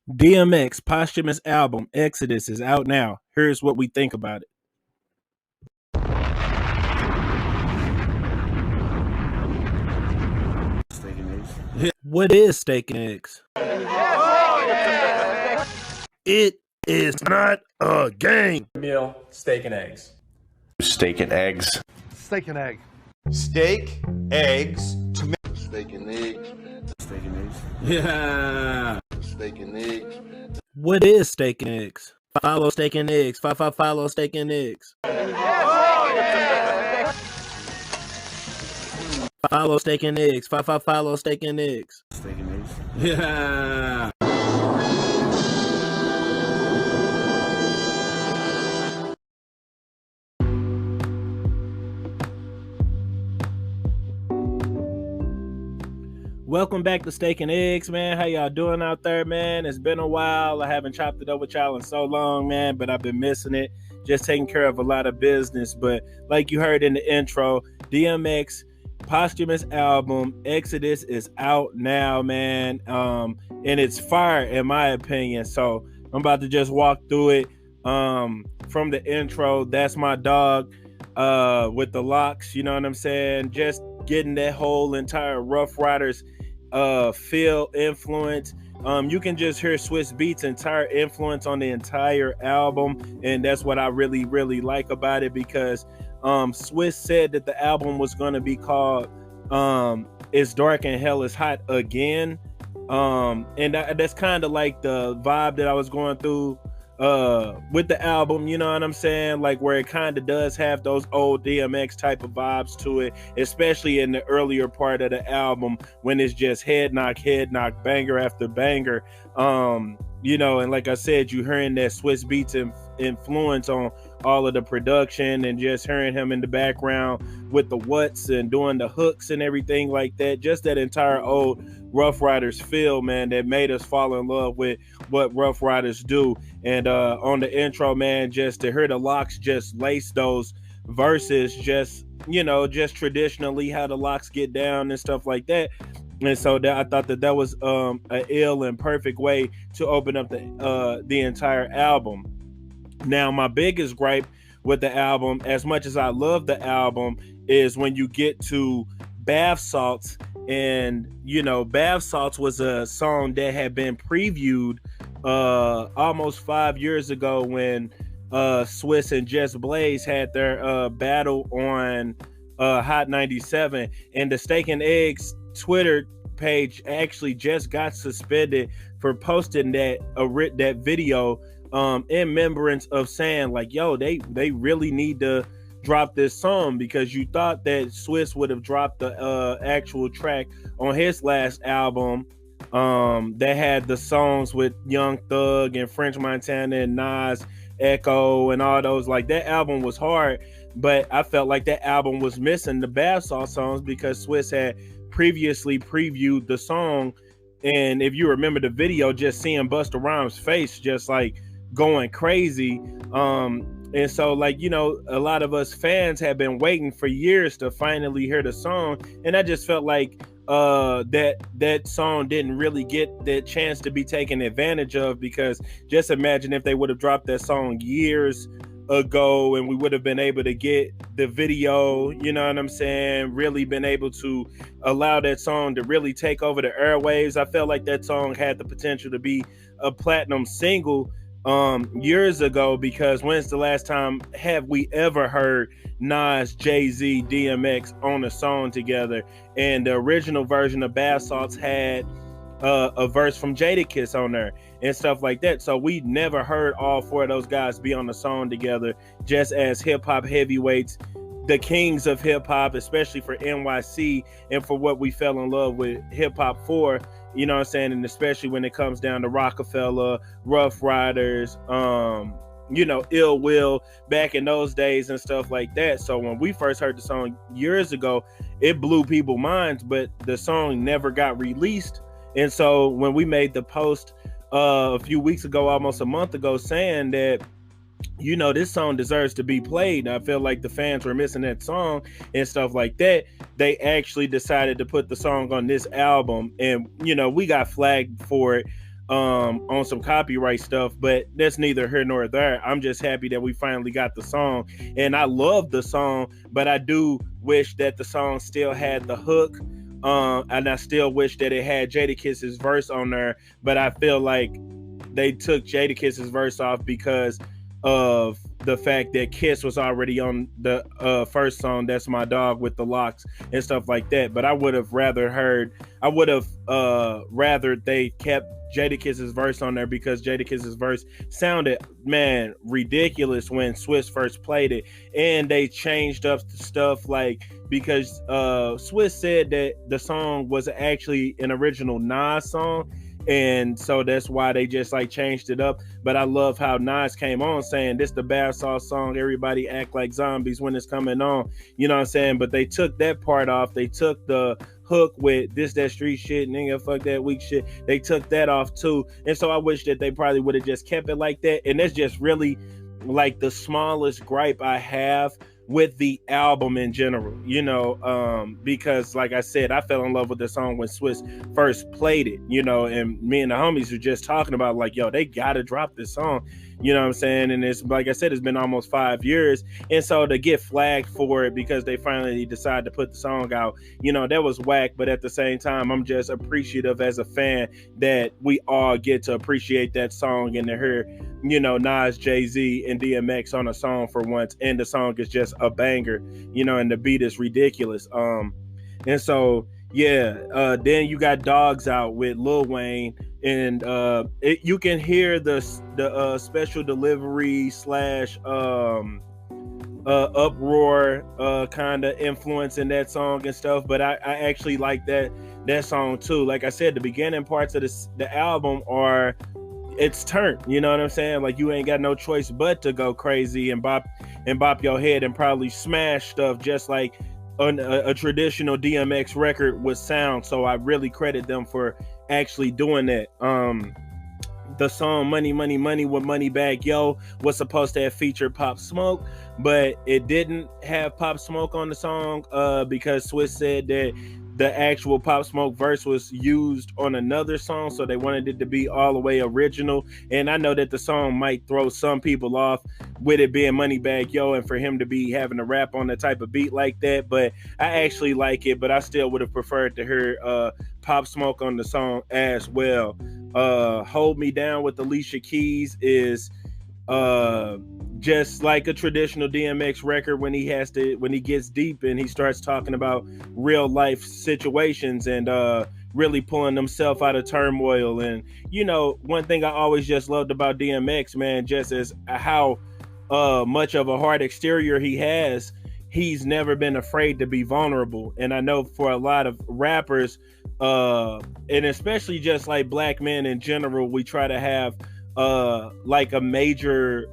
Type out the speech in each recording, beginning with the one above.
DMX posthumous album Exodus is out now. Here's what we think about it. What is steak and eggs? It is not a game. Meal, steak and eggs. Steak and eggs. Steak and egg. Steak, eggs, tomato. Steak and eggs. Steak and eggs. Yeah. Steak and eggs. What is steak and eggs? Follow steak and eggs. Follow steak and eggs. Follow steak and eggs. Follow steak and eggs. Steak and eggs. Yeah. Welcome back to Steak and Eggs, man. How y'all doing out there, man? It's been a while. I haven't chopped it up with y'all in so long, man, but I've been missing it. Just taking care of a lot of business. But like you heard in the intro, DMX posthumous album Exodus is out now, man. And it's fire in my opinion. So I'm about to just walk through it. From the intro, that's my dog with the locks, you know what I'm saying? Just getting that whole entire Rough Riders feel, influence. You can just hear Swizz Beatz' entire influence on the entire album, and that's what I really like about it, because Swizz said that the album was going to be called It's Dark and Hell is Hot Again, and that's kind of like the vibe that I was going through with the album, you know what I'm saying? Like where it kind of does have those old DMX type of vibes to it, especially in the earlier part of the album when it's just head knock, banger after banger. You know, and like I said, you hearing that Swizz Beatz influence on all of the production, and just hearing him in the background with the what's and doing the hooks and everything like that. Just that entire old Rough Riders feel, man, that made us fall in love with what Rough Riders do. And on the intro, man, just to hear the locks just lace those verses, just, you know, just traditionally how the locks get down and stuff like that. And so I thought that was an ill and perfect way to open up the entire album. Now, my biggest gripe with the album, as much as I love the album, is when you get to Bath Salts. And, you know, Bath Salts was a song that had been previewed almost 5 years ago when Swizz and Just Blaze had their battle on Hot 97. And the Steak and Eggs Twitter page actually just got suspended for posting that video in remembrance of saying, like, yo, they really need to drop this song, because you thought that Swizz would have dropped the actual track on his last album that had the songs with Young Thug and French Montana and Nas, Echo, and all those. Like, that album was hard, but I felt like that album was missing the Bath Salt songs, because Swizz had previously previewed the song. And if you remember the video, just seeing Busta Rhymes' face just like going crazy, and so, like, you know, a lot of us fans have been waiting for years to finally hear the song, and I just felt like that song didn't really get that chance to be taken advantage of, because just imagine if they would have dropped that song years ago and we would have been able to get the video, you know what I'm saying, really been able to allow that song to really take over the airwaves. I felt like that song had the potential to be a platinum single years ago, because when's the last time have we ever heard Nas, Jay-Z, DMX on a song together? And the original version of Bath Salts had a verse from Jadakiss on there and stuff like that. So we never heard all four of those guys be on the song together, just as hip-hop heavyweights, the kings of hip-hop, especially for NYC and for what we fell in love with hip-hop for, you know what I'm saying? And especially when it comes down to Rockefeller, Rough Riders, you know, Ill Will back in those days and stuff like that. So when we first heard the song years ago, it blew people's minds, but the song never got released. And so when we made the post a few weeks ago, almost a month ago, saying that, you know, this song deserves to be played, I feel like the fans were missing that song and stuff like that, they actually decided to put the song on this album. And, you know, we got flagged for it on some copyright stuff, but that's neither here nor there. I'm just happy that we finally got the song, and I love the song, but I do wish that the song still had the hook, and I still wish that it had Jadakiss's verse on there, but I feel like they took Jadakiss's verse off because of the fact that Kiss was already on the first song, That's My Dog, with the locks and stuff like that. But I would have rather they kept Jadakiss's verse on there, because Jadakiss's verse sounded, man, ridiculous when Swiss first played it. And they changed up stuff, like, because Swiss said that the song was actually an original Nas song, and so that's why they just like changed it up. But I love how Nas came on saying this the bath sauce song, everybody act like zombies when it's coming on, you know what I'm saying? But they took that part off. They took the hook with this that street shit, nigga, fuck that weak shit. They took that off too. And so I wish that they probably would have just kept it like that. And that's just really like the smallest gripe I have with the album in general, you know, because like I said, I fell in love with the song when Swiss first played it, you know, and me and the homies were just talking about like, yo, they gotta drop this song, you know what I'm saying? And it's, like I said, it's been almost 5 years, and so to get flagged for it because they finally decided to put the song out, you know, that was whack. But at the same time, I'm just appreciative as a fan that we all get to appreciate that song and to hear, you know, Nas, Jay-Z, and DMX on a song for once, and the song is just a banger, you know, and the beat is ridiculous. And so yeah, then you got Dogs Out with Lil Wayne, and you can hear the special delivery slash uproar kind of influence in that song and stuff. But I actually like that song too. Like I said, the beginning parts of the album are, it's turned, you know what I'm saying? Like you ain't got no choice but to go crazy and bop your head and probably smash stuff just like a traditional DMX record would sound. So I really credit them for actually doing that. The song Money Money Money with Moneybagg Yo was supposed to have featured Pop Smoke, but it didn't have Pop Smoke on the song because Swiss said that the actual Pop Smoke verse was used on another song, so they wanted it to be all the way original. And I know that the song might throw some people off with it being Moneybagg Yo and for him to be having to rap on the type of beat like that, but I actually like it. But I still would have preferred to hear Pop Smoke on the song as well. Hold Me Down with Alicia Keys is just like a traditional DMX record when he gets deep and he starts talking about real life situations and really pulling himself out of turmoil. And you know, one thing I always just loved about DMX, man, just as how much of a hard exterior he has, he's never been afraid to be vulnerable. And I know for a lot of rappers, and especially just like black men in general, we try to have like a major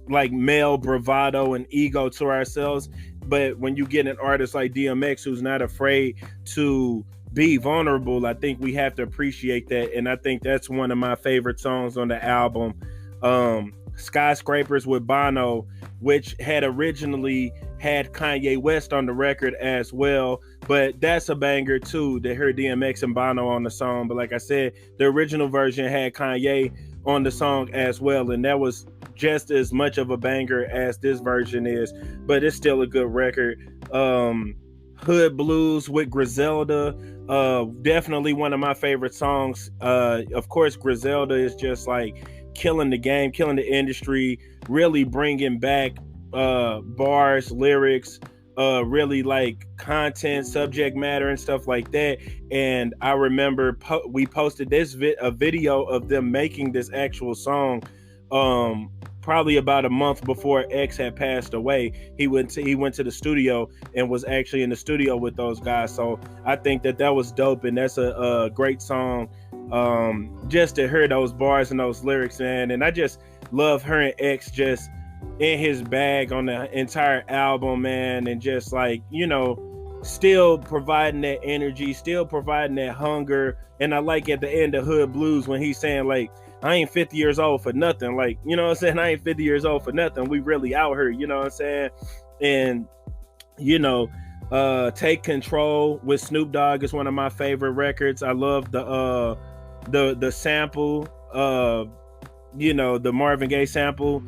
like male bravado and ego to ourselves. But when you get an artist like DMX who's not afraid to be vulnerable, I think we have to appreciate that. And I think that's one of my favorite songs on the album. Skyscrapers with Bono, which had originally had Kanye West on the record as well, but that's a banger too, to hear DMX and Bono on the song. But like I said, the original version had Kanye on the song as well, and that was just as much of a banger as this version is, but it's still a good record. Hood Blues with Griselda, definitely one of my favorite songs. Of course, Griselda is just like killing the game, killing the industry, really bringing back bars, lyrics, really like content, subject matter and stuff like that. And I remember we posted this a video of them making this actual song probably about a month before X had passed away. He went to the studio and was actually in the studio with those guys. So I think that was dope, and that's a great song. Just to hear those bars and those lyrics, man. And I just love hearing X just in his bag on the entire album, man, and just like, you know, still providing that energy, still providing that hunger. And I like at the end of Hood Blues when he's saying like, I ain't 50 years old for nothing. Like, you know what I'm saying? I ain't 50 years old for nothing. We really out here, you know what I'm saying? And, you know, Take Control with Snoop Dogg is one of my favorite records. I love the the sample, the Marvin Gaye sample,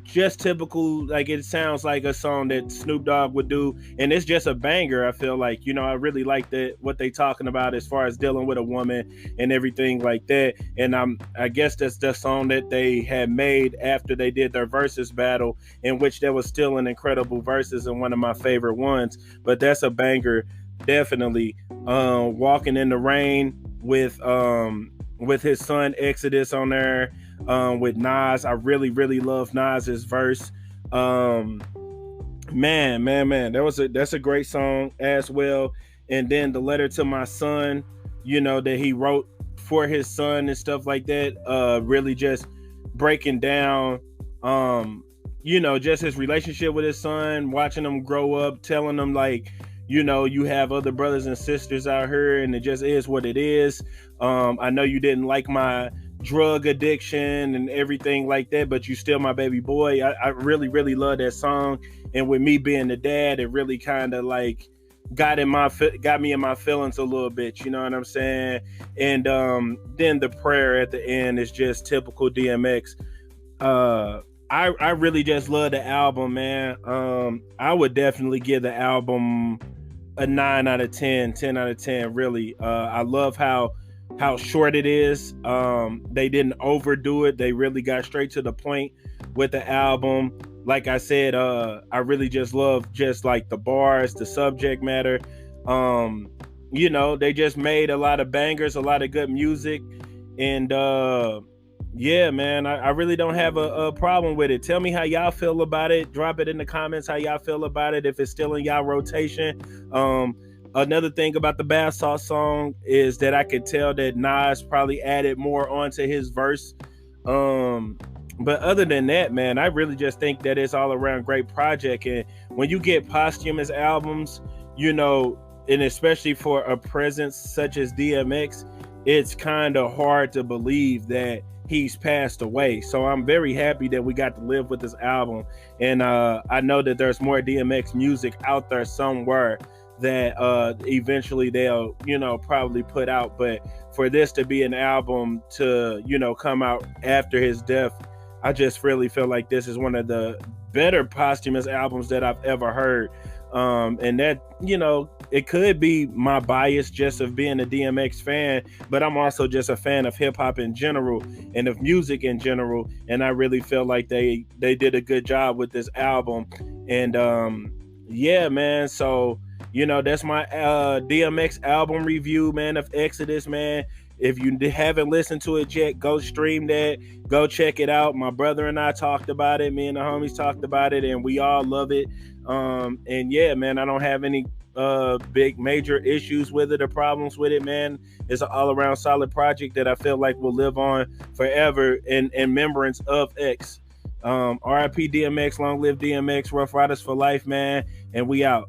just typical. Like, it sounds like a song that Snoop Dogg would do, and it's just a banger. I feel like, I really like what they talking about as far as dealing with a woman and everything like that. And I guess that's the song that they had made after they did their versus battle, in which there was still an incredible verses and one of my favorite ones. But that's a banger, definitely. Walking in the Rain with his son Exodus on there, with Nas. I really, really love Nas's verse. Man, that's a great song as well. And then the Letter to My Son, that he wrote for his son and stuff like that, really just breaking down, just his relationship with his son, watching him grow up, telling him, like, you have other brothers and sisters out here, and it just is what it is. I know you didn't like my drug addiction and everything like that, but you still my baby boy. I really, really love that song. And with me being the dad, it really kind of like got me in my feelings a little bit, you know what I'm saying? And then the prayer at the end is just typical DMX. I really just love the album, man. I would definitely give the album a 9 out of 10, 10 out of 10, really. I love how short it is. They didn't overdo it. They really got straight to the point with the album. Like I said, I really just love just like the bars, the subject matter. They just made a lot of bangers, a lot of good music. And yeah, man, I really don't have a problem with it. Tell me how y'all feel about it. Drop it in the comments how y'all feel about it, if it's still in y'all rotation. Another thing about the Bath Sauce song is that I could tell that Nas probably added more onto his verse. But other than that, man, I really just think that it's all around great project. And when you get posthumous albums, and especially for a presence such as DMX, it's kind of hard to believe that he's passed away. So I'm very happy that we got to live with this album. And I know that there's more DMX music out there somewhere that eventually they'll, probably put out. But for this to be an album to, come out after his death, I just really feel like this is one of the better posthumous albums that I've ever heard. And that, it could be my bias just of being a DMX fan, but I'm also just a fan of hip hop in general and of music in general. And I really feel like they did a good job with this album. And yeah, man. So, that's my DMX album review, man, of Exodus, man. If you haven't listened to it yet, go stream that. Go check it out. My brother and I talked about it. Me and the homies talked about it, and we all love it. And yeah, man, I don't have any big major issues with it or problems with it, man. It's an all-around solid project that I feel like will live on forever in remembrance of X. RIP DMX, long live DMX, Rough Riders for life, man. And we out.